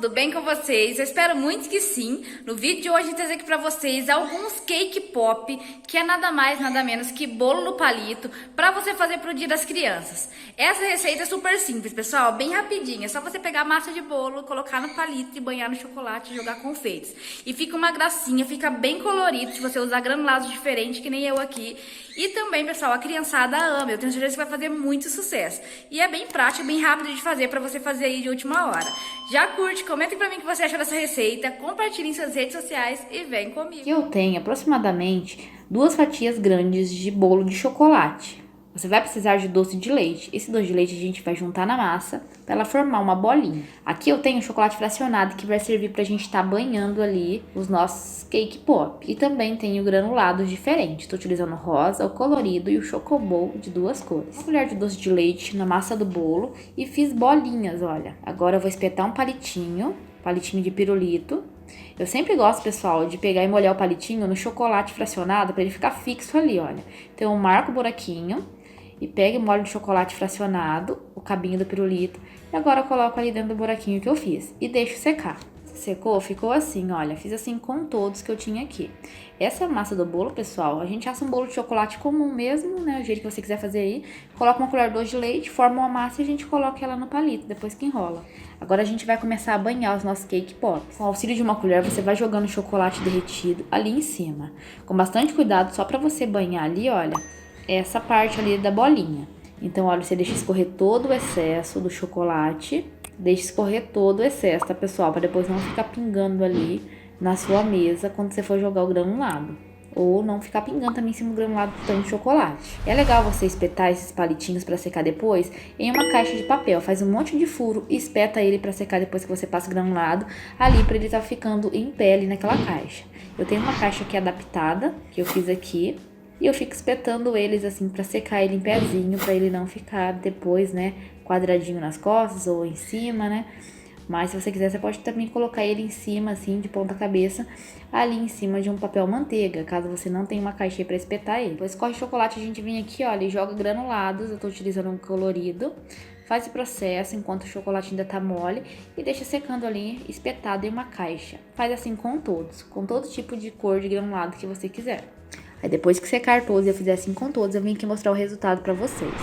tudo bem com vocês? Eu espero muito que sim. No vídeo de hoje a gente trazer aqui pra vocês alguns cake pop, que é nada mais, nada menos que bolo no palito, pra você fazer pro Dia das Crianças. Essa receita é super simples, pessoal, bem rapidinha. É só você pegar a massa de bolo, colocar no palito e banhar no chocolate e jogar confeitos. E fica uma gracinha, fica bem colorido se você usar granulados diferentes, que nem eu aqui. E também, pessoal, a criançada ama. Eu tenho certeza que vai fazer muito sucesso. E é bem prático, bem rápido de fazer pra você fazer aí de última hora. Já curte, comenta pra mim o que você achou dessa receita, compartilhe em suas redes sociais e vem comigo. Eu tenho aproximadamente 2 fatias grandes de bolo de chocolate. Você vai precisar de doce de leite. Esse doce de leite a gente vai juntar na massa para ela formar uma bolinha. Aqui eu tenho chocolate fracionado que vai servir pra gente estar banhando ali os nossos cake pop. E também tenho granulados diferentes. Estou utilizando o rosa, o colorido e o chocobol de 2 cores. Uma colher de doce de leite na massa do bolo e fiz bolinhas, olha. Agora eu vou espetar um palitinho de pirulito. Eu sempre gosto, pessoal, de pegar e molhar o palitinho no chocolate fracionado para ele ficar fixo ali, olha. Então eu marco o buraquinho e pego e molho de chocolate fracionado, o cabinho do pirulito, e agora eu coloco ali dentro do buraquinho que eu fiz e deixo secar. Secou, ficou assim, olha, fiz assim com todos que eu tinha aqui. Essa massa do bolo, pessoal, a gente assa um bolo de chocolate comum mesmo, né, o jeito que você quiser fazer aí. Coloca uma colher de doce de leite, forma uma massa e a gente coloca ela no palito, depois que enrola. Agora a gente vai começar a banhar os nossos cake pops. Com o auxílio de uma colher, você vai jogando chocolate derretido ali em cima. Com bastante cuidado, só pra você banhar ali, olha, essa parte ali da bolinha. Então, olha, você deixa escorrer todo o excesso do chocolate. Deixe escorrer todo o excesso, tá, pessoal? Para depois não ficar pingando ali na sua mesa quando você for jogar o granulado. Ou não ficar pingando também em cima do granulado do tanto de chocolate. É legal você espetar esses palitinhos para secar depois em uma caixa de papel. Faz um monte de furo e espeta ele para secar depois que você passa o granulado ali para ele estar ficando em pé ali naquela caixa. Eu tenho uma caixa aqui adaptada, que eu fiz aqui. E eu fico espetando eles assim pra secar ele em pezinho, pra ele não ficar depois, né, quadradinho nas costas ou em cima, né. Mas se você quiser, você pode também colocar ele em cima, assim, de ponta cabeça, ali em cima de um papel manteiga, caso você não tenha uma caixinha pra espetar ele. Depois corre chocolate, a gente vem aqui, olha, e joga granulados. Eu tô utilizando um colorido. Faz o processo enquanto o chocolate ainda tá mole e deixa secando ali, espetado em uma caixa. Faz assim com todo tipo de cor de granulado que você quiser. Aí depois que secar todos e eu fizer assim com todos, eu vim aqui mostrar o resultado pra vocês.